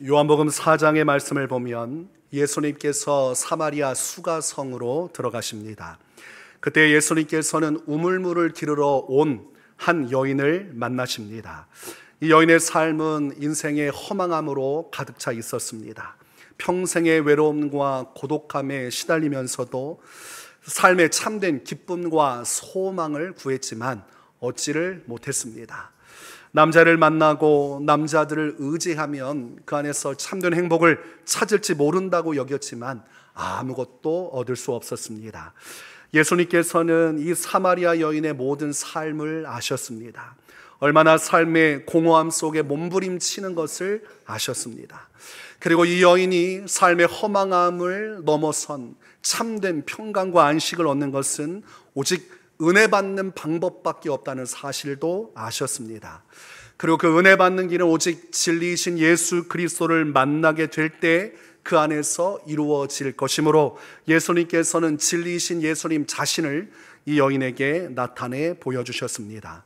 요한복음 4장의 말씀을 보면 예수님께서 사마리아 수가성으로 들어가십니다. 그때 예수님께서는 우물물을 기르러 온 한 여인을 만나십니다. 이 여인의 삶은 인생의 허망함으로 가득 차 있었습니다. 평생의 외로움과 고독함에 시달리면서도 삶의 참된 기쁨과 소망을 구했지만 얻지를 못했습니다. 남자를 만나고 남자들을 의지하면 그 안에서 참된 행복을 찾을지 모른다고 여겼지만 아무것도 얻을 수 없었습니다. 예수님께서는 이 사마리아 여인의 모든 삶을 아셨습니다. 얼마나 삶의 공허함 속에 몸부림치는 것을 아셨습니다. 그리고 이 여인이 삶의 허망함을 넘어선 참된 평강과 안식을 얻는 것은 오직 은혜 받는 방법밖에 없다는 사실도 아셨습니다. 그리고 그 은혜 받는 길은 오직 진리이신 예수 그리스도를 만나게 될 때 그 안에서 이루어질 것이므로 예수님께서는 진리이신 예수님 자신을 이 여인에게 나타내 보여주셨습니다.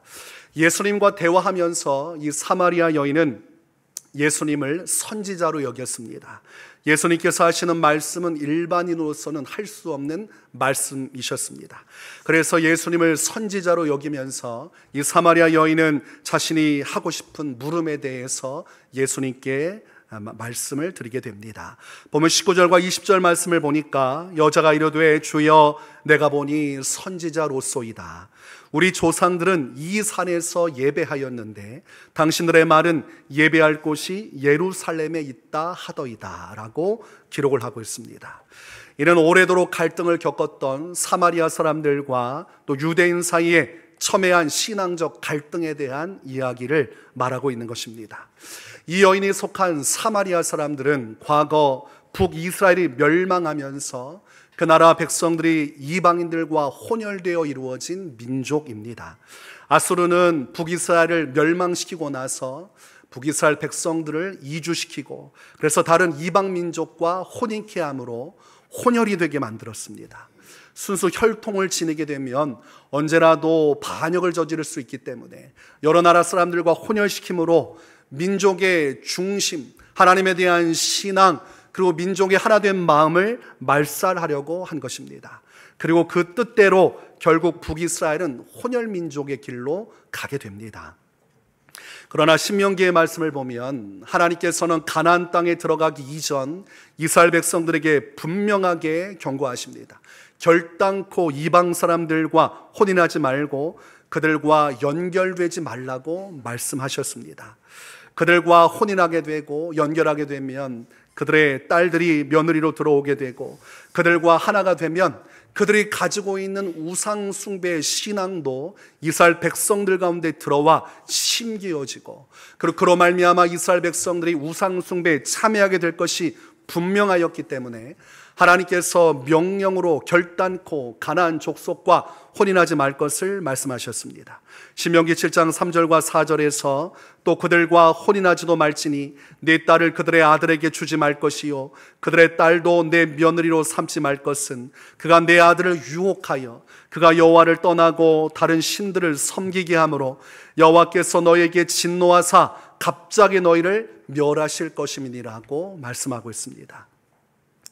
예수님과 대화하면서 이 사마리아 여인은 예수님을 선지자로 여겼습니다. 예수님께서 하시는 말씀은 일반인으로서는 할 수 없는 말씀이셨습니다. 그래서 예수님을 선지자로 여기면서 이 사마리아 여인은 자신이 하고 싶은 물음에 대해서 예수님께 말씀을 드리게 됩니다. 보면 19절과 20절 말씀을 보니까 여자가 이르되 주여 내가 보니 선지자로소이다. 우리 조상들은 이 산에서 예배하였는데 당신들의 말은 예배할 곳이 예루살렘에 있다 하더이다 라고 기록을 하고 있습니다. 이는 오래도록 갈등을 겪었던 사마리아 사람들과 또 유대인 사이에 첨예한 신앙적 갈등에 대한 이야기를 말하고 있는 것입니다. 이 여인이 속한 사마리아 사람들은 과거 북이스라엘이 멸망하면서 그 나라 백성들이 이방인들과 혼혈되어 이루어진 민족입니다. 아수르는 북이스라엘을 멸망시키고 나서 북이스라엘 백성들을 이주시키고 그래서 다른 이방 민족과 혼인케 함으로 혼혈이 되게 만들었습니다. 순수 혈통을 지니게 되면 언제라도 반역을 저지를 수 있기 때문에 여러 나라 사람들과 혼혈시킴으로 민족의 중심, 하나님에 대한 신앙, 그리고 민족의 하나된 마음을 말살하려고 한 것입니다. 그리고 그 뜻대로 결국 북이스라엘은 혼혈민족의 길로 가게 됩니다. 그러나 신명기의 말씀을 보면 하나님께서는 가나안 땅에 들어가기 이전 이스라엘 백성들에게 분명하게 경고하십니다. 결단코 이방 사람들과 혼인하지 말고 그들과 연결되지 말라고 말씀하셨습니다. 그들과 혼인하게 되고 연결하게 되면 그들의 딸들이 며느리로 들어오게 되고 그들과 하나가 되면 그들이 가지고 있는 우상 숭배의 신앙도 이스라엘 백성들 가운데 들어와 심기어지고 그리고 그로 말미암아 이스라엘 백성들이 우상 숭배에 참여하게 될 것이 분명하였기 때문에 하나님께서 명령으로 결단코 가나안 족속과 혼인하지 말 것을 말씀하셨습니다. 신명기 7장 3절과 4절에서 또 그들과 혼인하지도 말지니 내 딸을 그들의 아들에게 주지 말 것이요 그들의 딸도 내 며느리로 삼지 말 것은 그가 내 아들을 유혹하여 그가 여호와를 떠나고 다른 신들을 섬기게 하므로 여호와께서 너에게 진노하사 갑자기 너희를 멸하실 것임이니라고 말씀하고 있습니다.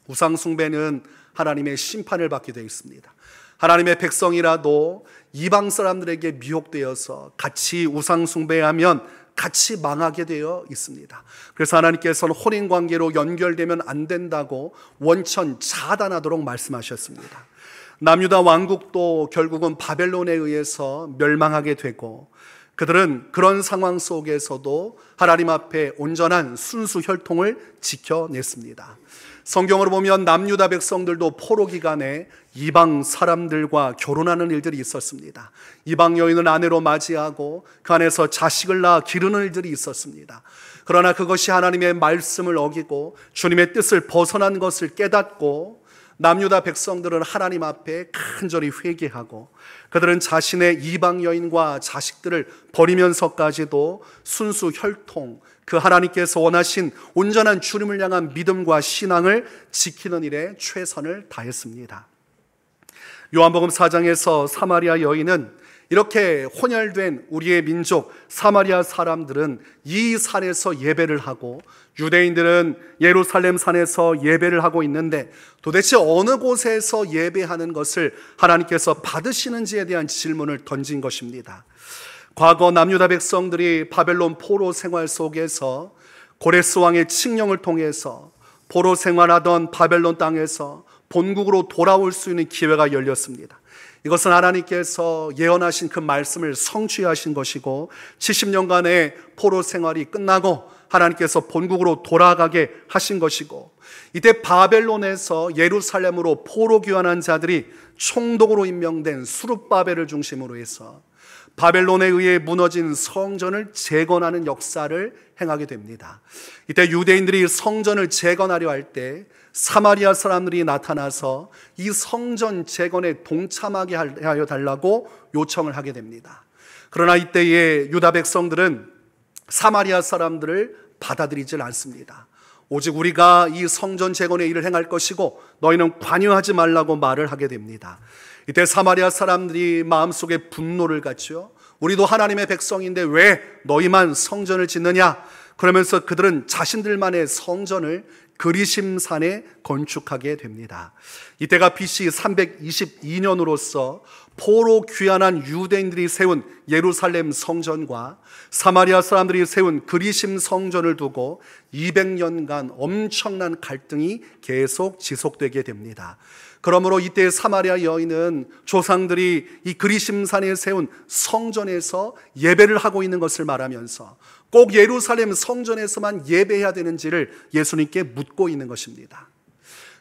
우상 숭배는 하나님의 심판을 받게 되어 있습니다. 하나님의 백성이라도 이방 사람들에게 미혹되어서 같이 우상 숭배하면 같이 망하게 되어 있습니다. 그래서 하나님께서는 혼인 관계로 연결되면 안 된다고 원천 차단하도록 말씀하셨습니다. 남유다 왕국도 결국은 바벨론에 의해서 멸망하게 되고 그들은 그런 상황 속에서도 하나님 앞에 온전한 순수 혈통을 지켜냈습니다. 성경으로 보면 남유다 백성들도 포로 기간에 이방 사람들과 결혼하는 일들이 있었습니다. 이방 여인을 아내로 맞이하고 그 안에서 자식을 낳아 기르는 일들이 있었습니다. 그러나 그것이 하나님의 말씀을 어기고 주님의 뜻을 벗어난 것을 깨닫고 남유다 백성들은 하나님 앞에 간절히 회개하고 그들은 자신의 이방 여인과 자식들을 버리면서까지도 순수 혈통, 그 하나님께서 원하신 온전한 주님을 향한 믿음과 신앙을 지키는 일에 최선을 다했습니다. 요한복음 4장에서 사마리아 여인은 이렇게 혼혈된 우리의 민족 사마리아 사람들은 이 산에서 예배를 하고 유대인들은 예루살렘 산에서 예배를 하고 있는데 도대체 어느 곳에서 예배하는 것을 하나님께서 받으시는지에 대한 질문을 던진 것입니다. 과거 남유다 백성들이 바벨론 포로 생활 속에서 고레스 왕의 칙령을 통해서 포로 생활하던 바벨론 땅에서 본국으로 돌아올 수 있는 기회가 열렸습니다. 이것은 하나님께서 예언하신 그 말씀을 성취하신 것이고 70년간의 포로 생활이 끝나고 하나님께서 본국으로 돌아가게 하신 것이고, 이때 바벨론에서 예루살렘으로 포로 귀환한 자들이 총독으로 임명된 수룹바벨을 중심으로 해서 바벨론에 의해 무너진 성전을 재건하는 역사를 행하게 됩니다. 이때 유대인들이 성전을 재건하려 할 때 사마리아 사람들이 나타나서 이 성전 재건에 동참하게 하여 달라고 요청을 하게 됩니다. 그러나 이때의 유다 백성들은 사마리아 사람들을 받아들이질 않습니다. 오직 우리가 이 성전 재건의 일을 행할 것이고 너희는 관여하지 말라고 말을 하게 됩니다. 이때 사마리아 사람들이 마음속에 분노를 갖죠. 우리도 하나님의 백성인데 왜 너희만 성전을 짓느냐? 그러면서 그들은 자신들만의 성전을 그리심산에 건축하게 됩니다. 이때가 BC 322년으로서 포로 귀환한 유대인들이 세운 예루살렘 성전과 사마리아 사람들이 세운 그리심 성전을 두고 200년간 엄청난 갈등이 계속 지속되게 됩니다. 그러므로 이때 사마리아 여인은 조상들이 이 그리심산에 세운 성전에서 예배를 하고 있는 것을 말하면서 꼭 예루살렘 성전에서만 예배해야 되는지를 예수님께 묻고 있는 것입니다.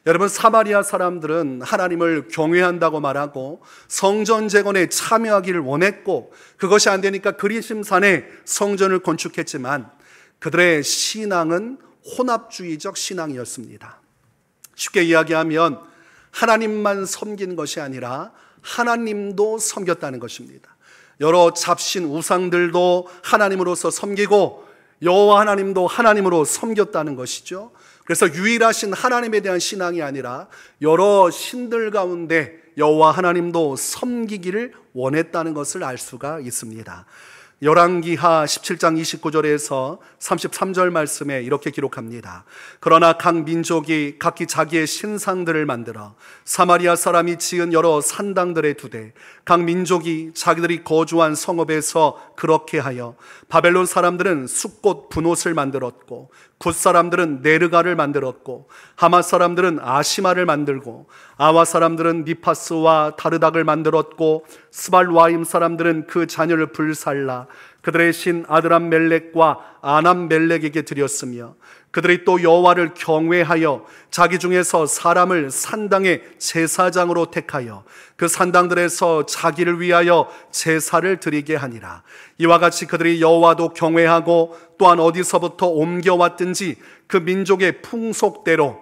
여러분, 사마리아 사람들은 하나님을 경외한다고 말하고 성전 재건에 참여하기를 원했고, 그것이 안 되니까 그리심산에 성전을 건축했지만 그들의 신앙은 혼합주의적 신앙이었습니다. 쉽게 이야기하면 하나님만 섬긴 것이 아니라 하나님도 섬겼다는 것입니다. 여러 잡신 우상들도 하나님으로서 섬기고 여호와 하나님도 하나님으로 섬겼다는 것이죠. 그래서 유일하신 하나님에 대한 신앙이 아니라 여러 신들 가운데 여호와 하나님도 섬기기를 원했다는 것을 알 수가 있습니다. 열왕기하 17장 29절에서 33절 말씀에 이렇게 기록합니다. 그러나 각 민족이 각기 자기의 신상들을 만들어 사마리아 사람이 지은 여러 산당들에 두되 각 민족이 자기들이 거주한 성읍에서 그렇게 하여 바벨론 사람들은 숫꽃 분옷을 만들었고 굿 사람들은 네르가를 만들었고 하맛 사람들은 아시마를 만들고 아와 사람들은 니파스와 다르닥을 만들었고 스발와임 사람들은 그 자녀를 불살라 그들의 신 아드람 멜렉과 아남 멜렉에게 드렸으며 그들이 또 여호와를 경외하여 자기 중에서 사람을 산당의 제사장으로 택하여 그 산당들에서 자기를 위하여 제사를 드리게 하니라. 이와 같이 그들이 여호와도 경외하고 또한 어디서부터 옮겨왔든지 그 민족의 풍속대로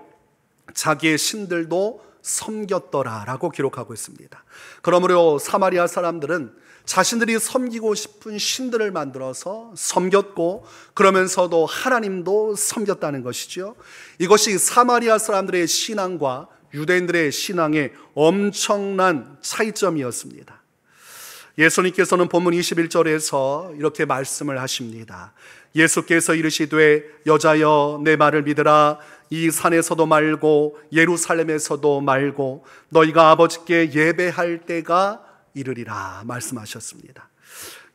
자기의 신들도 섬겼더라라고 기록하고 있습니다. 그러므로 사마리아 사람들은 자신들이 섬기고 싶은 신들을 만들어서 섬겼고 그러면서도 하나님도 섬겼다는 것이죠. 이것이 사마리아 사람들의 신앙과 유대인들의 신앙의 엄청난 차이점이었습니다. 예수님께서는 본문 21절에서 이렇게 말씀을 하십니다. 예수께서 이르시되 여자여 내 말을 믿으라. 이 산에서도 말고 예루살렘에서도 말고 너희가 아버지께 예배할 때가 이르리라 말씀하셨습니다.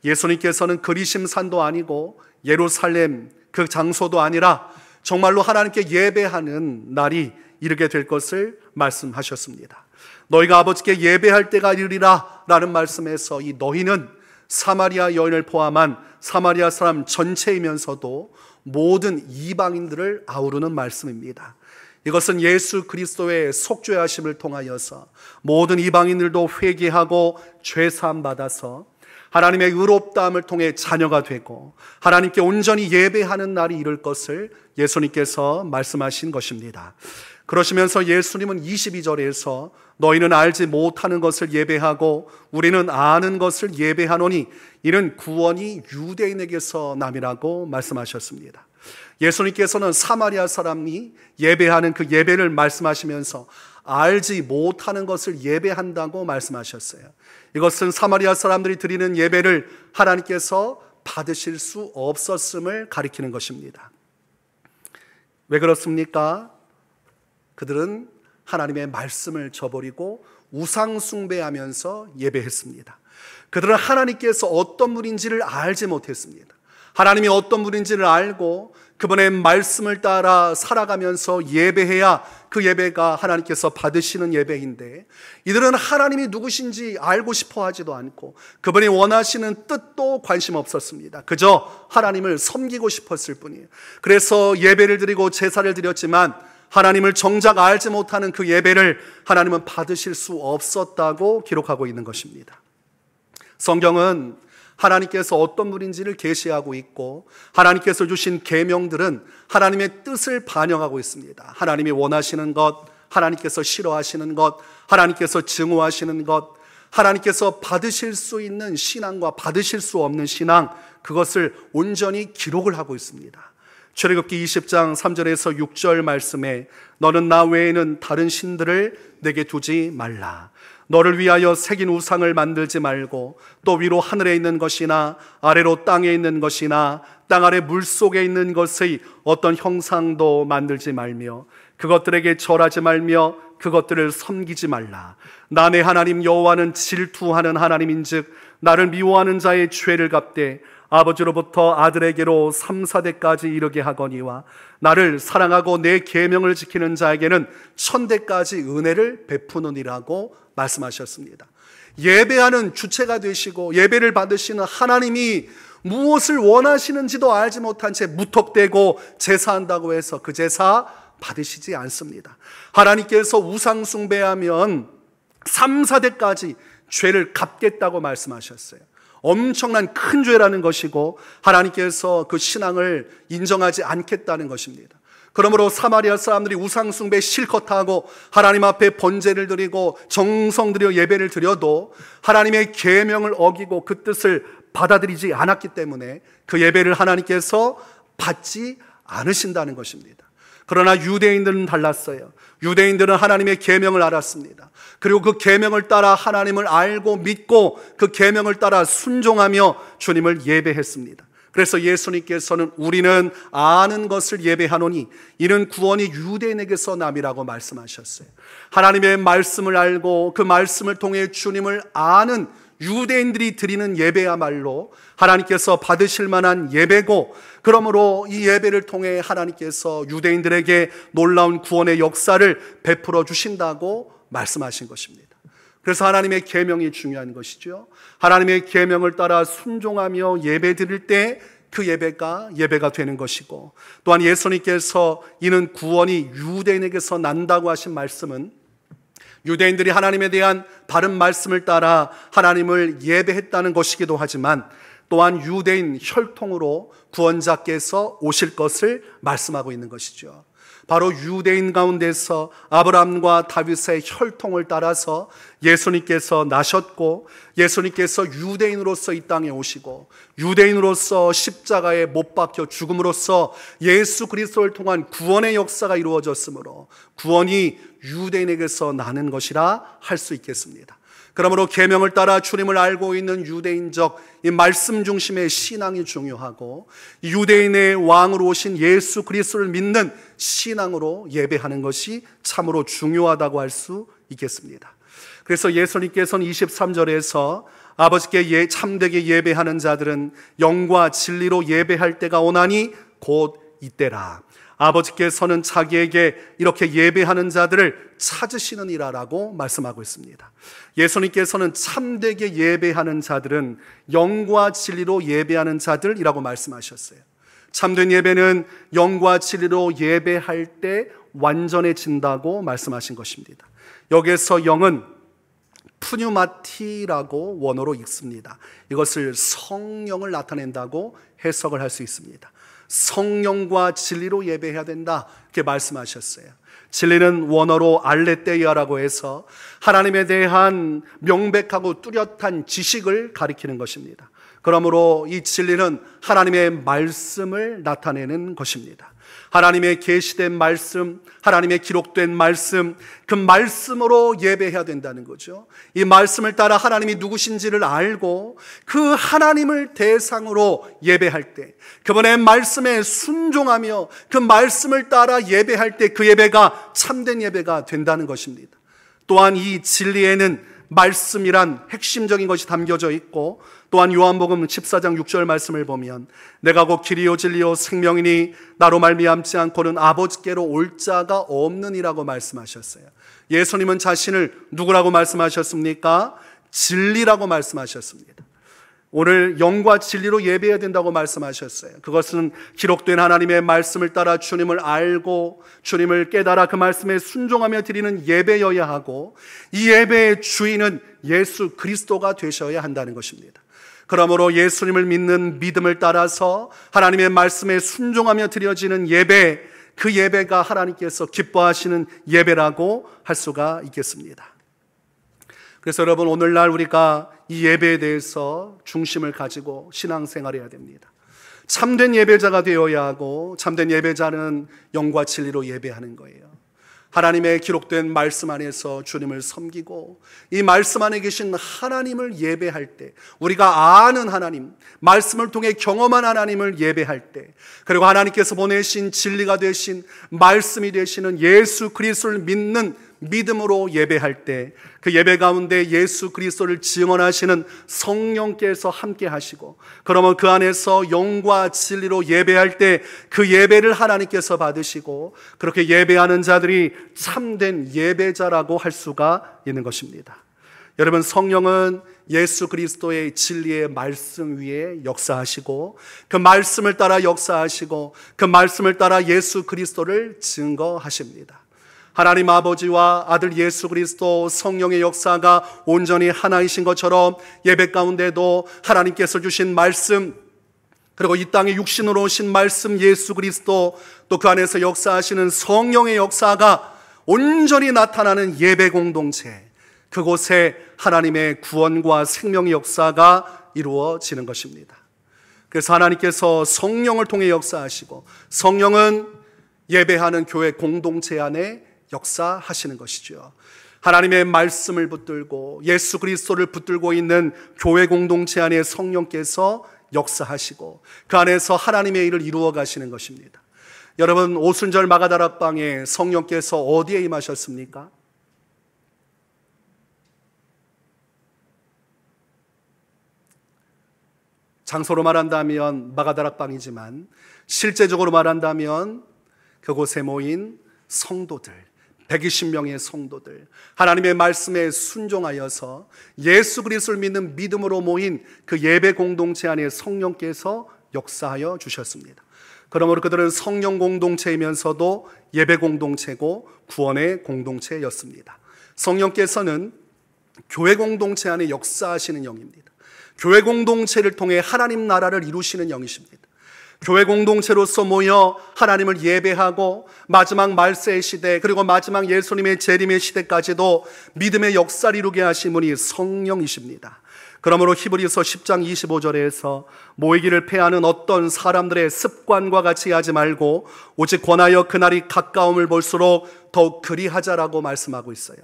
예수님께서는 그리심산도 아니고 예루살렘 그 장소도 아니라 정말로 하나님께 예배하는 날이 이르게 될 것을 말씀하셨습니다. 너희가 아버지께 예배할 때가 이르리라 라는 말씀에서 이 너희는 사마리아 여인을 포함한 사마리아 사람 전체이면서도 모든 이방인들을 아우르는 말씀입니다. 이것은 예수 그리스도의 속죄하심을 통하여서 모든 이방인들도 회개하고 죄사함 받아서 하나님의 의롭다함을 통해 자녀가 되고 하나님께 온전히 예배하는 날이 이룰 것을 예수님께서 말씀하신 것입니다. 그러시면서 예수님은 22절에서 너희는 알지 못하는 것을 예배하고 우리는 아는 것을 예배하노니 이는 구원이 유대인에게서 남이라고 말씀하셨습니다. 예수님께서는 사마리아 사람이 예배하는 그 예배를 말씀하시면서 알지 못하는 것을 예배한다고 말씀하셨어요. 이것은 사마리아 사람들이 드리는 예배를 하나님께서 받으실 수 없었음을 가리키는 것입니다. 왜 그렇습니까? 그들은 하나님의 말씀을 저버리고 우상 숭배하면서 예배했습니다. 그들은 하나님께서 어떤 분인지를 알지 못했습니다. 하나님이 어떤 분인지를 알고 그분의 말씀을 따라 살아가면서 예배해야 그 예배가 하나님께서 받으시는 예배인데, 이들은 하나님이 누구신지 알고 싶어 하지도 않고 그분이 원하시는 뜻도 관심 없었습니다. 그저 하나님을 섬기고 싶었을 뿐이에요. 그래서 예배를 드리고 제사를 드렸지만 하나님을 정작 알지 못하는 그 예배를 하나님은 받으실 수 없었다고 기록하고 있는 것입니다. 성경은 하나님께서 어떤 분인지를 계시하고 있고 하나님께서 주신 계명들은 하나님의 뜻을 반영하고 있습니다. 하나님이 원하시는 것, 하나님께서 싫어하시는 것, 하나님께서 증오하시는 것, 하나님께서 받으실 수 있는 신앙과 받으실 수 없는 신앙, 그것을 온전히 기록을 하고 있습니다. 출애굽기 20장 3절에서 6절 말씀에 너는 나 외에는 다른 신들을 내게 두지 말라. 너를 위하여 새긴 우상을 만들지 말고 또 위로 하늘에 있는 것이나 아래로 땅에 있는 것이나 땅 아래 물속에 있는 것의 어떤 형상도 만들지 말며 그것들에게 절하지 말며 그것들을 섬기지 말라. 나 내 하나님 여호와는 질투하는 하나님인즉 나를 미워하는 자의 죄를 갚되 아버지로부터 아들에게로 3, 4대까지 이르게 하거니와 나를 사랑하고 내 계명을 지키는 자에게는 1000대까지 은혜를 베푸느니라고 말씀하셨습니다. 예배하는 주체가 되시고 예배를 받으시는 하나님이 무엇을 원하시는지도 알지 못한 채 무턱대고 제사한다고 해서 그 제사 받으시지 않습니다. 하나님께서 우상 숭배하면 3, 4대까지 죄를 갚겠다고 말씀하셨어요. 엄청난 큰 죄라는 것이고 하나님께서 그 신앙을 인정하지 않겠다는 것입니다. 그러므로 사마리아 사람들이 우상 숭배 실컷 하고 하나님 앞에 번제를 드리고 정성 들여 예배를 드려도 하나님의 계명을 어기고 그 뜻을 받아들이지 않았기 때문에 그 예배를 하나님께서 받지 않으신다는 것입니다. 그러나 유대인들은 달랐어요. 유대인들은 하나님의 계명을 알았습니다. 그리고 그 계명을 따라 하나님을 알고 믿고 그 계명을 따라 순종하며 주님을 예배했습니다. 그래서 예수님께서는 우리는 아는 것을 예배하노니 이는 구원이 유대인에게서 남이라고 말씀하셨어요. 하나님의 말씀을 알고 그 말씀을 통해 주님을 아는 유대인들이 드리는 예배야말로 하나님께서 받으실 만한 예배고, 그러므로 이 예배를 통해 하나님께서 유대인들에게 놀라운 구원의 역사를 베풀어 주신다고 말씀하신 것입니다. 그래서 하나님의 계명이 중요한 것이죠. 하나님의 계명을 따라 순종하며 예배 드릴 때 그 예배가 되는 것이고, 또한 예수님께서 이는 구원이 유대인에게서 난다고 하신 말씀은 유대인들이 하나님에 대한 바른 말씀을 따라 하나님을 예배했다는 것이기도 하지만 또한 유대인 혈통으로 구원자께서 오실 것을 말씀하고 있는 것이죠. 바로 유대인 가운데서 아브라함과 다윗의 혈통을 따라서 예수님께서 나셨고 예수님께서 유대인으로서 이 땅에 오시고 유대인으로서 십자가에 못 박혀 죽음으로써 예수 그리스도를 통한 구원의 역사가 이루어졌으므로 구원이 유대인에게서 나는 것이라 할 수 있겠습니다. 그러므로 계명을 따라 주님을 알고 있는 유대인적 이 말씀 중심의 신앙이 중요하고 유대인의 왕으로 오신 예수 그리스도를 믿는 신앙으로 예배하는 것이 참으로 중요하다고 할 수 있겠습니다. 그래서 예수님께서는 23절에서 아버지께 참되게 예배하는 자들은 영과 진리로 예배할 때가 오나니 곧 이때라. 아버지께서는 자기에게 이렇게 예배하는 자들을 찾으시느니라라고 말씀하고 있습니다. 예수님께서는 참되게 예배하는 자들은 영과 진리로 예배하는 자들이라고 말씀하셨어요. 참된 예배는 영과 진리로 예배할 때 완전해진다고 말씀하신 것입니다. 여기에서 영은 푸뉴마티라고 원어로 읽습니다. 이것을 성령을 나타낸다고 해석을 할 수 있습니다. 성령과 진리로 예배해야 된다, 이렇게 말씀하셨어요. 진리는 원어로 알레테이아라고 해서 하나님에 대한 명백하고 뚜렷한 지식을 가리키는 것입니다. 그러므로 이 진리는 하나님의 말씀을 나타내는 것입니다. 하나님의 계시된 말씀, 하나님의 기록된 말씀, 그 말씀으로 예배해야 된다는 거죠. 이 말씀을 따라 하나님이 누구신지를 알고 그 하나님을 대상으로 예배할 때, 그분의 말씀에 순종하며 그 말씀을 따라 예배할 때 그 예배가 참된 예배가 된다는 것입니다. 또한 이 진리에는 말씀이란 핵심적인 것이 담겨져 있고, 또한 요한복음 14장 6절 말씀을 보면 내가 곧 길이요 진리요 생명이니 나로 말미암지 않고는 아버지께로 올 자가 없느니라고 말씀하셨어요. 예수님은 자신을 누구라고 말씀하셨습니까? 진리라고 말씀하셨습니다. 오늘 영과 진리로 예배해야 된다고 말씀하셨어요. 그것은 기록된 하나님의 말씀을 따라 주님을 알고 주님을 깨달아 그 말씀에 순종하며 드리는 예배여야 하고, 이 예배의 주인은 예수 그리스도가 되셔야 한다는 것입니다. 그러므로 예수님을 믿는 믿음을 따라서 하나님의 말씀에 순종하며 드려지는 예배, 그 예배가 하나님께서 기뻐하시는 예배라고 할 수가 있겠습니다. 그래서 여러분, 오늘날 우리가 이 예배에 대해서 중심을 가지고 신앙생활을 해야 됩니다. 참된 예배자가 되어야 하고, 참된 예배자는 영과 진리로 예배하는 거예요. 하나님의 기록된 말씀 안에서 주님을 섬기고 이 말씀 안에 계신 하나님을 예배할 때, 우리가 아는 하나님, 말씀을 통해 경험한 하나님을 예배할 때, 그리고 하나님께서 보내신 진리가 되신 말씀이 되시는 예수 그리스도를 믿는 믿음으로 예배할 때, 그 예배 가운데 예수 그리스도를 증언하시는 성령께서 함께 하시고, 그러면 그 안에서 영과 진리로 예배할 때 그 예배를 하나님께서 받으시고, 그렇게 예배하는 자들이 참된 예배자라고 할 수가 있는 것입니다. 여러분, 성령은 예수 그리스도의 진리의 말씀 위에 역사하시고, 그 말씀을 따라 역사하시고, 그 말씀을 따라 예수 그리스도를 증거하십니다. 하나님 아버지와 아들 예수 그리스도 성령의 역사가 온전히 하나이신 것처럼 예배 가운데도 하나님께서 주신 말씀, 그리고 이 땅에 육신으로 오신 말씀 예수 그리스도, 또 그 안에서 역사하시는 성령의 역사가 온전히 나타나는 예배 공동체, 그곳에 하나님의 구원과 생명의 역사가 이루어지는 것입니다. 그래서 하나님께서 성령을 통해 역사하시고, 성령은 예배하는 교회 공동체 안에 역사하시는 것이죠. 하나님의 말씀을 붙들고 예수 그리스도를 붙들고 있는 교회 공동체 안에 성령께서 역사하시고 그 안에서 하나님의 일을 이루어 가시는 것입니다. 여러분, 오순절 마가다락방에 성령께서 어디에 임하셨습니까? 장소로 말한다면 마가다락방이지만 실제적으로 말한다면 그곳에 모인 성도들, 120명의 성도들, 하나님의 말씀에 순종하여서 예수 그리스도를 믿는 믿음으로 모인 그 예배 공동체 안에 성령께서 역사하여 주셨습니다. 그러므로 그들은 성령 공동체이면서도 예배 공동체고 구원의 공동체였습니다. 성령께서는 교회 공동체 안에 역사하시는 영입니다. 교회 공동체를 통해 하나님 나라를 이루시는 영이십니다. 교회 공동체로서 모여 하나님을 예배하고 마지막 말세의 시대, 그리고 마지막 예수님의 재림의 시대까지도 믿음의 역사를 이루게 하신 분이 성령이십니다. 그러므로 히브리서 10장 25절에서 모이기를 패하는 어떤 사람들의 습관과 같이 하지 말고 오직 권하여 그날이 가까움을 볼수록 더욱 그리하자라고 말씀하고 있어요.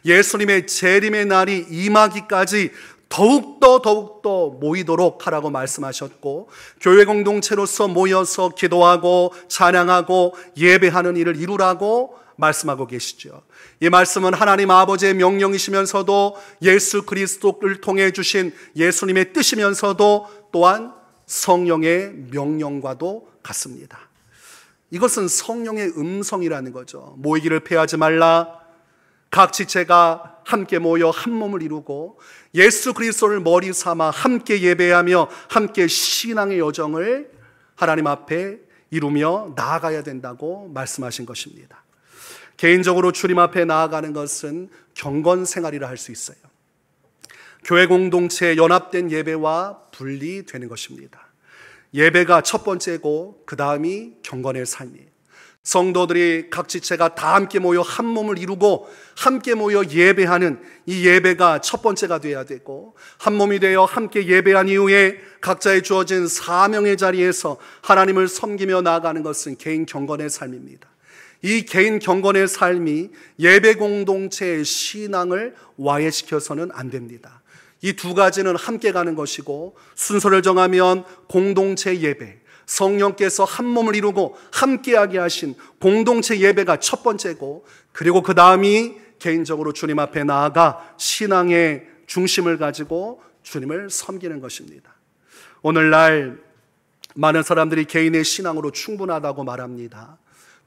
예수님의 재림의 날이 임하기까지 더욱더 모이도록 하라고 말씀하셨고, 교회 공동체로서 모여서 기도하고 찬양하고 예배하는 일을 이루라고 말씀하고 계시죠. 이 말씀은 하나님 아버지의 명령이시면서도 예수 그리스도를 통해 주신 예수님의 뜻이면서도 또한 성령의 명령과도 같습니다. 이것은 성령의 음성이라는 거죠. 모이기를 패하지 말라, 각 지체가 함께 모여 한 몸을 이루고 예수 그리스도를 머리 삼아 함께 예배하며 함께 신앙의 여정을 하나님 앞에 이루며 나아가야 된다고 말씀하신 것입니다. 개인적으로 주님 앞에 나아가는 것은 경건 생활이라 할 수 있어요. 교회 공동체의 연합된 예배와 분리되는 것입니다. 예배가 첫 번째고 그 다음이 경건의 삶이에요. 성도들이 각 지체가 다 함께 모여 한 몸을 이루고 함께 모여 예배하는 이 예배가 첫 번째가 되어야 되고, 한 몸이 되어 함께 예배한 이후에 각자의 주어진 사명의 자리에서 하나님을 섬기며 나아가는 것은 개인 경건의 삶입니다. 이 개인 경건의 삶이 예배 공동체의 신앙을 와해시켜서는 안 됩니다. 이 두 가지는 함께 가는 것이고, 순서를 정하면 공동체 예배, 성령께서 한 몸을 이루고 함께하게 하신 공동체 예배가 첫 번째고, 그리고 그 다음이 개인적으로 주님 앞에 나아가 신앙의 중심을 가지고 주님을 섬기는 것입니다. 오늘날 많은 사람들이 개인의 신앙으로 충분하다고 말합니다.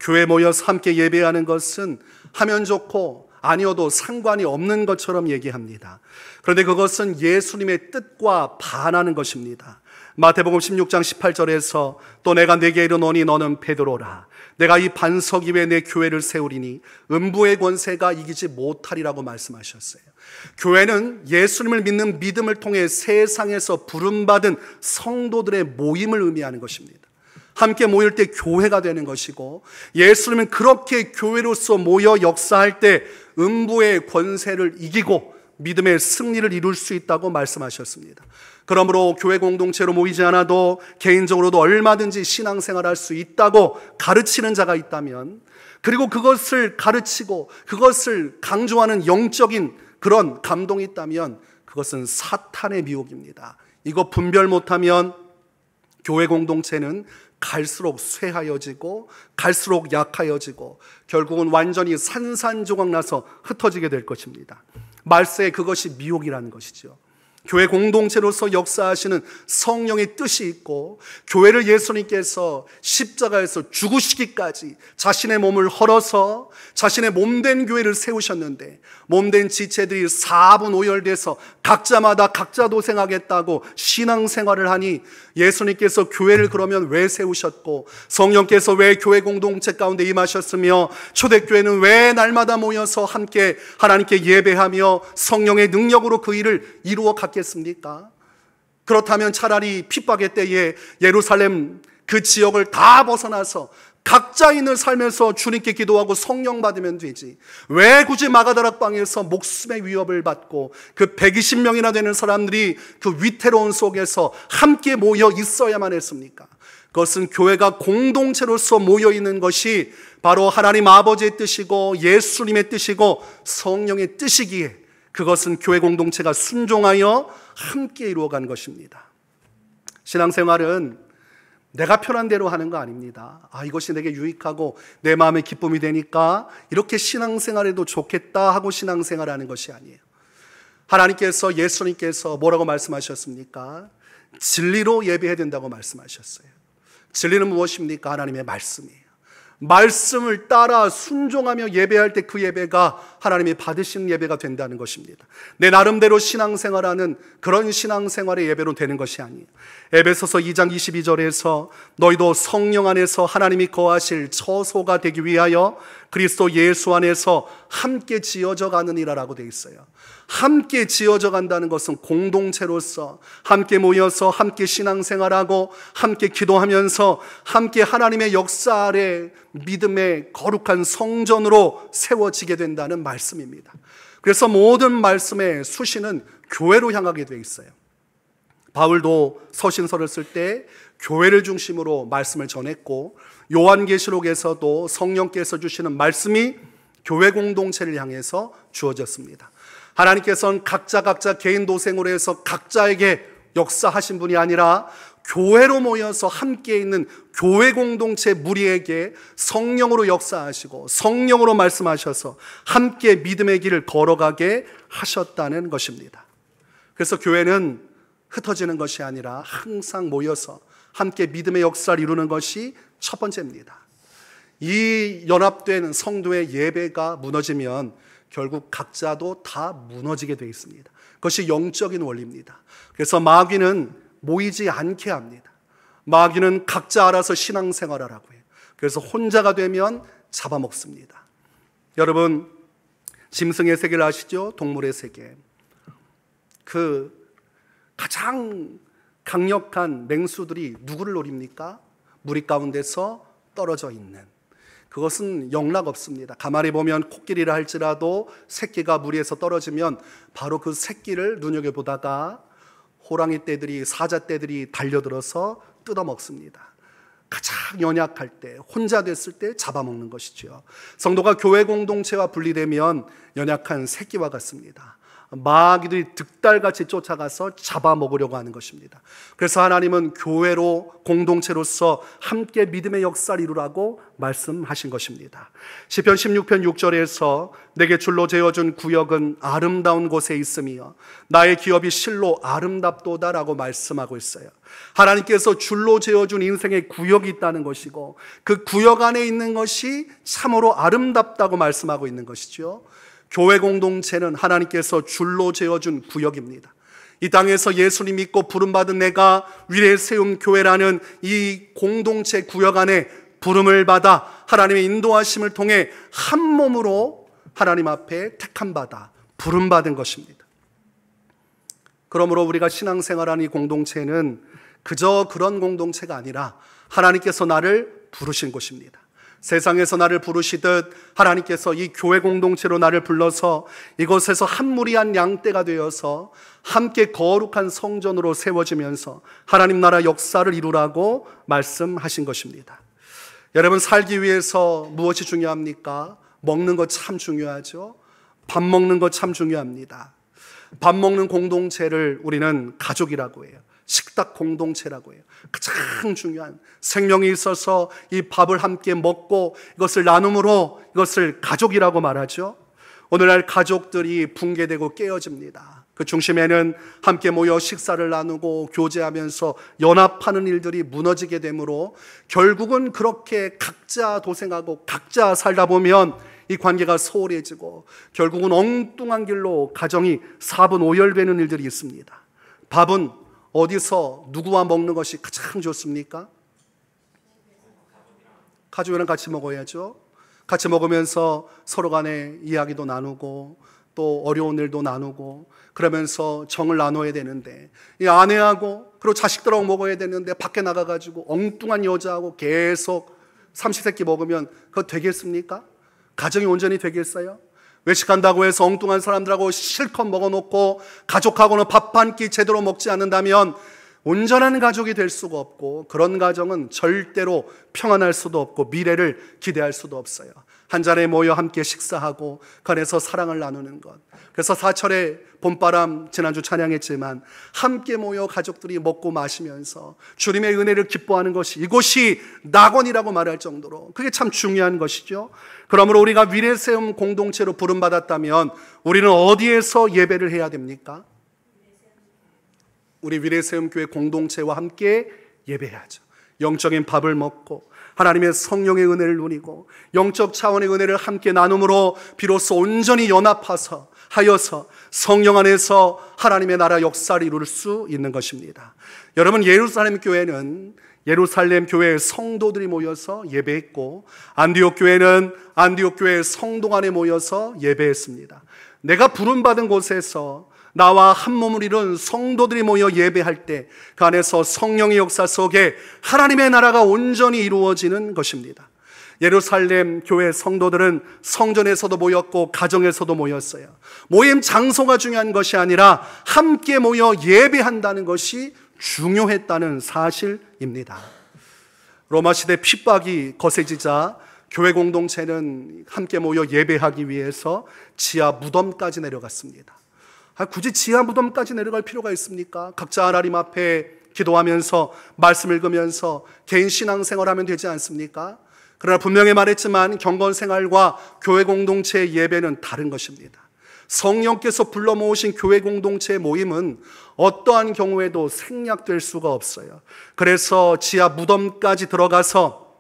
교회 모여서 함께 예배하는 것은 하면 좋고 아니어도 상관이 없는 것처럼 얘기합니다. 그런데 그것은 예수님의 뜻과 반하는 것입니다. 마태복음 16장 18절에서 또 내가 네게 이르노니 너는 베드로라. 내가 이 반석 위에 내 교회를 세우리니 음부의 권세가 이기지 못하리라고 말씀하셨어요. 교회는 예수님을 믿는 믿음을 통해 세상에서 부름받은 성도들의 모임을 의미하는 것입니다. 함께 모일 때 교회가 되는 것이고, 예수님은 그렇게 교회로서 모여 역사할 때 음부의 권세를 이기고 믿음의 승리를 이룰 수 있다고 말씀하셨습니다. 그러므로 교회 공동체로 모이지 않아도 개인적으로도 얼마든지 신앙생활할 수 있다고 가르치는 자가 있다면, 그리고 그것을 가르치고 그것을 강조하는 영적인 그런 감동이 있다면, 그것은 사탄의 미혹입니다. 이거 분별 못하면 교회 공동체는 갈수록 쇠하여지고 갈수록 약하여지고 결국은 완전히 산산조각 나서 흩어지게 될 것입니다. 말세에 그것이 미혹이라는 것이죠. 교회 공동체로서 역사하시는 성령의 뜻이 있고, 교회를 예수님께서 십자가에서 죽으시기까지 자신의 몸을 헐어서 자신의 몸된 교회를 세우셨는데, 몸된 지체들이 사분오열돼서 각자마다 각자 도생하겠다고 신앙생활을 하니, 예수님께서 교회를 그러면 왜 세우셨고, 성령께서 왜 교회 공동체 가운데 임하셨으며, 초대교회는 왜 날마다 모여서 함께 하나님께 예배하며 성령의 능력으로 그 일을 이루어 갔겠습니까? 그렇다면 차라리 핍박의 때에 예루살렘 그 지역을 다 벗어나서 각자 있는 삶에서 주님께 기도하고 성령 받으면 되지, 왜 굳이 마가다락방에서 목숨의 위협을 받고 그 120명이나 되는 사람들이 그 위태로운 속에서 함께 모여 있어야만 했습니까? 그것은 교회가 공동체로서 모여 있는 것이 바로 하나님 아버지의 뜻이고 예수님의 뜻이고 성령의 뜻이기에, 그것은 교회 공동체가 순종하여 함께 이루어간 것입니다. 신앙생활은 내가 편한 대로 하는 거 아닙니다. 이것이 내게 유익하고 내 마음의 기쁨이 되니까 이렇게 신앙생활해도 좋겠다 하고 신앙생활하는 것이 아니에요. 하나님께서, 예수님께서 뭐라고 말씀하셨습니까? 진리로 예배해야 된다고 말씀하셨어요. 진리는 무엇입니까? 하나님의 말씀이에요. 말씀을 따라 순종하며 예배할 때 그 예배가 하나님이 받으신 예배가 된다는 것입니다. 내 나름대로 신앙생활하는 그런 신앙생활의 예배로 되는 것이 아니에요. 에베소서 2장 22절에서 너희도 성령 안에서 하나님이 거하실 처소가 되기 위하여 그리스도 예수 안에서 함께 지어져 가느니라라고 되어 있어요. 함께 지어져 간다는 것은 공동체로서 함께 모여서 함께 신앙생활하고 함께 기도하면서 함께 하나님의 역사 아래 믿음의 거룩한 성전으로 세워지게 된다는 말씀입니다. 그래서 모든 말씀의 수시는 교회로 향하게 되어 있어요. 바울도 서신서를 쓸 때 교회를 중심으로 말씀을 전했고, 요한계시록에서도 성령께서 주시는 말씀이 교회 공동체를 향해서 주어졌습니다. 하나님께서는 각자 개인 도생으로 해서 각자에게 역사하신 분이 아니라 교회로 모여서 함께 있는 교회 공동체 무리에게 성령으로 역사하시고 성령으로 말씀하셔서 함께 믿음의 길을 걸어가게 하셨다는 것입니다. 그래서 교회는 흩어지는 것이 아니라 항상 모여서 함께 믿음의 역사를 이루는 것이 첫 번째입니다. 이 연합된 성도의 예배가 무너지면 결국 각자도 다 무너지게 되어 있습니다. 그것이 영적인 원리입니다. 그래서 마귀는 모이지 않게 합니다. 마귀는 각자 알아서 신앙생활하라고 해요. 그래서 혼자가 되면 잡아먹습니다. 여러분, 짐승의 세계를 아시죠? 동물의 세계. 그 가장 강력한 맹수들이 누구를 노립니까? 무리 가운데서 떨어져 있는 그것은 영락 없습니다. 가만히 보면 코끼리라 할지라도 새끼가 무리에서 떨어지면 바로 그 새끼를 눈여겨보다가 호랑이 떼들이, 사자 떼들이 달려들어서 뜯어먹습니다. 가장 연약할 때, 혼자 됐을 때 잡아먹는 것이죠. 성도가 교회 공동체와 분리되면 연약한 새끼와 같습니다. 마귀들이 득달같이 쫓아가서 잡아먹으려고 하는 것입니다. 그래서 하나님은 교회로, 공동체로서 함께 믿음의 역사를 이루라고 말씀하신 것입니다. 시편 16편 6절에서 내게 줄로 재어준 구역은 아름다운 곳에 있으며 나의 기업이 실로 아름답도다 라고 말씀하고 있어요. 하나님께서 줄로 재어준 인생의 구역이 있다는 것이고 그 구역 안에 있는 것이 참으로 아름답다고 말씀하고 있는 것이죠. 교회 공동체는 하나님께서 줄로 재어준 구역입니다. 이 땅에서 예수님 믿고 부름받은 내가 위례 세움 교회라는 이 공동체 구역 안에 부름을 받아 하나님의 인도하심을 통해 한 몸으로 하나님 앞에 택함받아 부름받은 것입니다. 그러므로 우리가 신앙생활하는 이 공동체는 그저 그런 공동체가 아니라 하나님께서 나를 부르신 곳입니다. 세상에서 나를 부르시듯 하나님께서 이 교회 공동체로 나를 불러서 이곳에서 한 무리한 양떼가 되어서 함께 거룩한 성전으로 세워지면서 하나님 나라 역사를 이루라고 말씀하신 것입니다. 여러분, 살기 위해서 무엇이 중요합니까? 먹는 것 참 중요하죠. 밥 먹는 것 참 중요합니다. 밥 먹는 공동체를 우리는 가족이라고 해요. 식탁 공동체라고 해요. 가장 중요한, 생명이 있어서 이 밥을 함께 먹고 이것을 나눔으로 이것을 가족이라고 말하죠. 오늘날 가족들이 붕괴되고 깨어집니다. 그 중심에는 함께 모여 식사를 나누고 교제하면서 연합하는 일들이 무너지게 되므로 결국은 그렇게 각자 도생하고 각자 살다 보면 이 관계가 소홀해지고 결국은 엉뚱한 길로 가정이 사분오열되는 일들이 있습니다. 밥은 어디서 누구와 먹는 것이 가장 좋습니까? 가족이랑 같이 먹어야죠. 같이 먹으면서 서로 간에 이야기도 나누고 또 어려운 일도 나누고 그러면서 정을 나눠야 되는데 이 아내하고 그리고 자식들하고 먹어야 되는데 밖에 나가가지고 엉뚱한 여자하고 계속 삼시세끼 먹으면 그거 되겠습니까? 가정이 온전히 되겠어요? 외식한다고 해서 엉뚱한 사람들하고 실컷 먹어놓고 가족하고는 밥 한 끼 제대로 먹지 않는다면 온전한 가족이 될 수가 없고 그런 가정은 절대로 평안할 수도 없고 미래를 기대할 수도 없어요. 한 자리에 모여 함께 식사하고 그 안에서 사랑을 나누는 것. 그래서 사철의 봄바람 지난주 찬양했지만 함께 모여 가족들이 먹고 마시면서 주님의 은혜를 기뻐하는 것이 이곳이 낙원이라고 말할 정도로 그게 참 중요한 것이죠. 그러므로 우리가 위례세움 공동체로 부름받았다면 우리는 어디에서 예배를 해야 됩니까? 우리 위례세움 교회 공동체와 함께 예배해야죠. 영적인 밥을 먹고 하나님의 성령의 은혜를 누리고 영적 차원의 은혜를 함께 나눔으로 비로소 온전히 연합하여서 성령 안에서 하나님의 나라 역사를 이룰 수 있는 것입니다. 여러분, 예루살렘 교회는 예루살렘 교회의 성도들이 모여서 예배했고 안디옥 교회는 안디옥 교회의 성도 안에 모여서 예배했습니다. 내가 부름받은 곳에서 나와 한 몸을 이룬 성도들이 모여 예배할 때 그 안에서 성령의 역사 속에 하나님의 나라가 온전히 이루어지는 것입니다. 예루살렘 교회 성도들은 성전에서도 모였고 가정에서도 모였어요. 모임 장소가 중요한 것이 아니라 함께 모여 예배한다는 것이 중요했다는 사실입니다. 로마 시대 핍박이 거세지자 교회 공동체는 함께 모여 예배하기 위해서 지하 무덤까지 내려갔습니다. 굳이 지하 무덤까지 내려갈 필요가 있습니까? 각자 하나님 앞에 기도하면서 말씀 읽으면서 개인 신앙생활하면 되지 않습니까? 그러나 분명히 말했지만 경건생활과 교회 공동체의 예배는 다른 것입니다. 성령께서 불러 모으신 교회 공동체의 모임은 어떠한 경우에도 생략될 수가 없어요. 그래서 지하 무덤까지 들어가서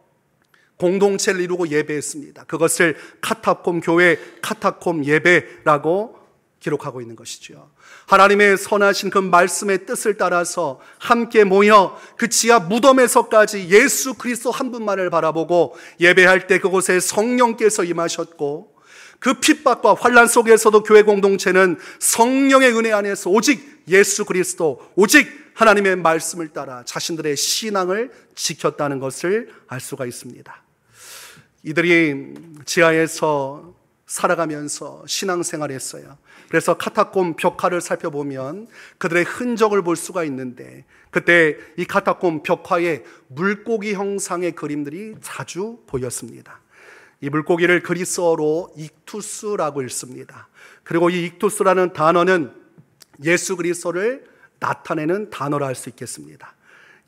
공동체를 이루고 예배했습니다. 그것을 카타콤 교회, 카타콤 예배라고 기록하고 있는 것이죠. 하나님의 선하신 그 말씀의 뜻을 따라서 함께 모여 그 지하 무덤에서까지 예수 그리스도 한 분만을 바라보고 예배할 때 그곳에 성령께서 임하셨고 그 핍박과 환난 속에서도 교회 공동체는 성령의 은혜 안에서 오직 예수 그리스도, 오직 하나님의 말씀을 따라 자신들의 신앙을 지켰다는 것을 알 수가 있습니다. 이들이 지하에서 살아가면서 신앙생활을 했어요. 그래서 카타콤 벽화를 살펴보면 그들의 흔적을 볼 수가 있는데, 그때 이 카타콤 벽화에 물고기 형상의 그림들이 자주 보였습니다. 이 물고기를 그리스어로 익투스라고 읽습니다. 그리고 이 익투스라는 단어는 예수 그리스도를 나타내는 단어라 할 수 있겠습니다.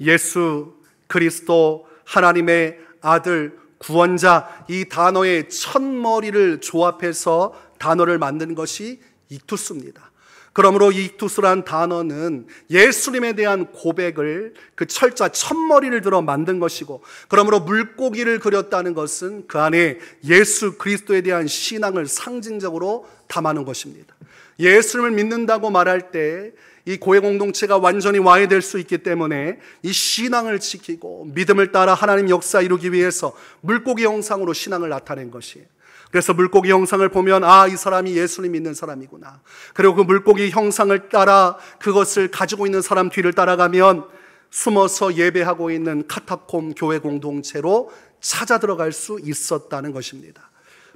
예수 그리스도, 하나님의 아들, 구원자, 이 단어의 첫머리를 조합해서 단어를 만든 것이 익투스입니다. 그러므로 이 익투스라는 단어는 예수님에 대한 고백을 그 철자 첫머리를 들어 만든 것이고, 그러므로 물고기를 그렸다는 것은 그 안에 예수 그리스도에 대한 신앙을 상징적으로 담아놓은 것입니다. 예수님을 믿는다고 말할 때 이 교회 공동체가 완전히 와해될 수 있기 때문에 이 신앙을 지키고 믿음을 따라 하나님 역사 이루기 위해서 물고기 형상으로 신앙을 나타낸 것이에요. 그래서 물고기 형상을 보면 이 사람이 예수님 믿는 사람이구나. 그리고 그 물고기 형상을 따라 그것을 가지고 있는 사람 뒤를 따라가면 숨어서 예배하고 있는 카타콤 교회 공동체로 찾아 들어갈 수 있었다는 것입니다.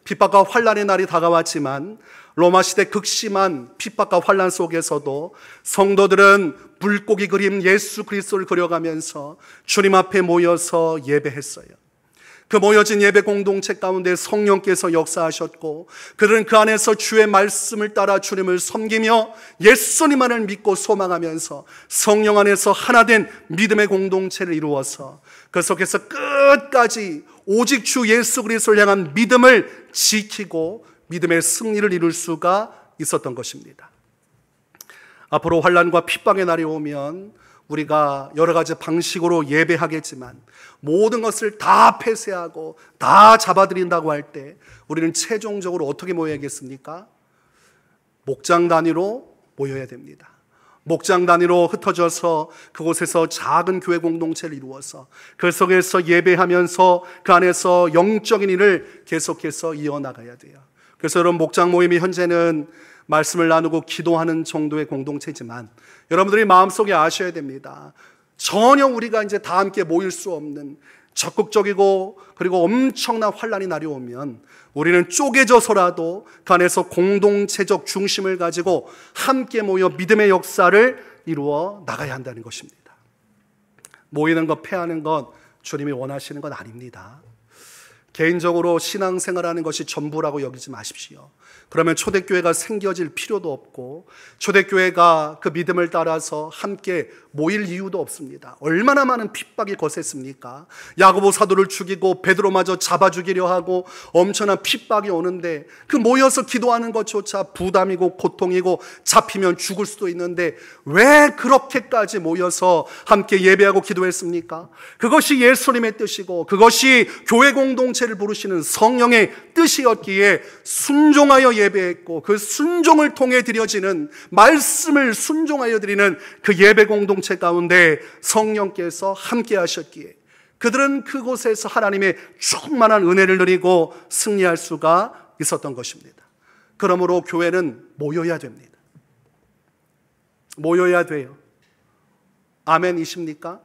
핍박과 환난의 날이 다가왔지만 로마 시대 극심한 핍박과 환난 속에서도 성도들은 물고기 그림 예수 그리스도를 그려가면서 주님 앞에 모여서 예배했어요. 그 모여진 예배 공동체 가운데 성령께서 역사하셨고, 그들은 그 안에서 주의 말씀을 따라 주님을 섬기며 예수님만을 믿고 소망하면서 성령 안에서 하나된 믿음의 공동체를 이루어서 그 속에서 끝까지 오직 주 예수 그리스도를 향한 믿음을 지키고 믿음의 승리를 이룰 수가 있었던 것입니다. 앞으로 환난과 핍박의 날이 오면 우리가 여러 가지 방식으로 예배하겠지만 모든 것을 다 폐쇄하고 다 잡아들인다고 할 때 우리는 최종적으로 어떻게 모여야겠습니까? 목장 단위로 모여야 됩니다. 목장 단위로 흩어져서 그곳에서 작은 교회 공동체를 이루어서 그 속에서 예배하면서 그 안에서 영적인 일을 계속해서 이어나가야 돼요. 그래서 여러분, 목장 모임이 현재는 말씀을 나누고 기도하는 정도의 공동체지만 여러분들이 마음속에 아셔야 됩니다. 전혀 우리가 이제 다 함께 모일 수 없는 적극적이고 그리고 엄청난 환난이 날이 오면 우리는 쪼개져서라도 그 안에서 공동체적 중심을 가지고 함께 모여 믿음의 역사를 이루어 나가야 한다는 것입니다. 모이는 것, 패하는 것 주님이 원하시는 건 아닙니다. 개인적으로 신앙생활하는 것이 전부라고 여기지 마십시오. 그러면 초대교회가 생겨질 필요도 없고 초대교회가 그 믿음을 따라서 함께 모일 이유도 없습니다. 얼마나 많은 핍박이 거셌습니까? 야고보 사도를 죽이고 베드로마저 잡아 죽이려 하고 엄청난 핍박이 오는데 그 모여서 기도하는 것조차 부담이고 고통이고 잡히면 죽을 수도 있는데 왜 그렇게까지 모여서 함께 예배하고 기도했습니까? 그것이 예수님의 뜻이고 그것이 교회 공동체를 부르시는 성령의 뜻이었기에 순종하여 예배했고 그 순종을 통해 드려지는 말씀을 순종하여 드리는 그 예배 공동체 가운데 성령께서 함께 하셨기에 그들은 그곳에서 하나님의 충만한 은혜를 누리고 승리할 수가 있었던 것입니다. 그러므로 교회는 모여야 됩니다. 모여야 돼요. 아멘이십니까?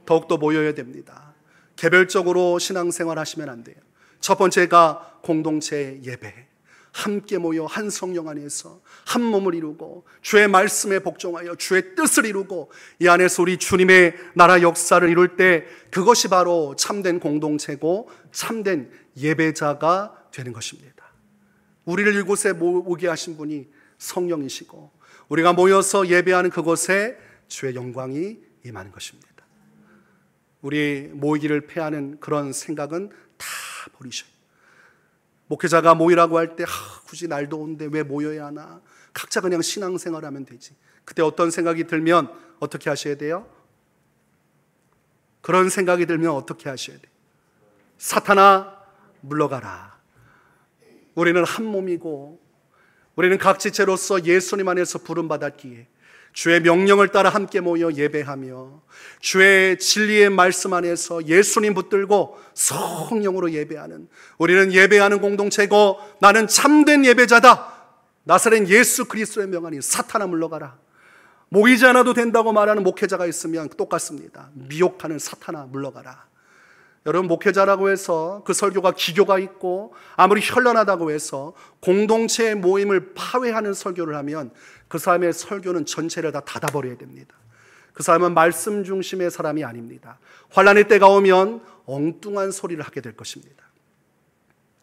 더욱더 모여야 됩니다. 개별적으로 신앙생활 하시면 안 돼요. 첫 번째가 공동체 예배. 함께 모여 한 성령 안에서 한 몸을 이루고 주의 말씀에 복종하여 주의 뜻을 이루고 이 안에서 우리 주님의 나라 역사를 이룰 때 그것이 바로 참된 공동체고 참된 예배자가 되는 것입니다. 우리를 이곳에 모이게 하신 분이 성령이시고 우리가 모여서 예배하는 그곳에 주의 영광이 임하는 것입니다. 우리 모이기를 패하는 그런 생각은 다 버리셔요. 목회자가 모이라고 할 때 굳이 날 더운데 왜 모여야 하나? 각자 그냥 신앙생활하면 되지. 그때 어떤 생각이 들면 어떻게 하셔야 돼요? 그런 생각이 들면 어떻게 하셔야 돼요? 사탄아 물러가라. 우리는 한 몸이고 우리는 각 지체로서 예수님 안에서 부름받았기에 주의 명령을 따라 함께 모여 예배하며 주의 진리의 말씀 안에서 예수님 붙들고 성령으로 예배하는 우리는 예배하는 공동체고 나는 참된 예배자다. 나사렛 예수 그리스도의 명하니 사탄아 물러가라. 모이지 않아도 된다고 말하는 목회자가 있으면 똑같습니다. 미혹하는 사탄아 물러가라. 여러분, 목회자라고 해서 그 설교가 기교가 있고 아무리 현란하다고 해서 공동체의 모임을 파괴하는 설교를 하면 그 사람의 설교는 전체를 다 닫아버려야 됩니다. 그 사람은 말씀 중심의 사람이 아닙니다. 환난의 때가 오면 엉뚱한 소리를 하게 될 것입니다.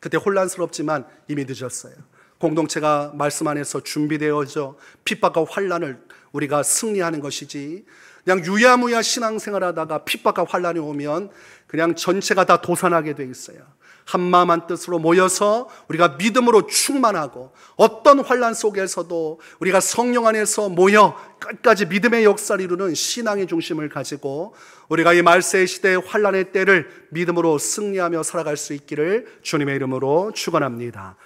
그때 혼란스럽지만 이미 늦었어요. 공동체가 말씀 안에서 준비되어져 핍박과 환난을 우리가 승리하는 것이지, 그냥 유야무야 신앙생활하다가 핍박과 환난이 오면 그냥 전체가 다 도산하게 돼 있어요. 한마음 한뜻으로 모여서 우리가 믿음으로 충만하고 어떤 환난 속에서도 우리가 성령 안에서 모여 끝까지 믿음의 역사를 이루는 신앙의 중심을 가지고 우리가 이 말세의 시대의 환난의 때를 믿음으로 승리하며 살아갈 수 있기를 주님의 이름으로 축원합니다.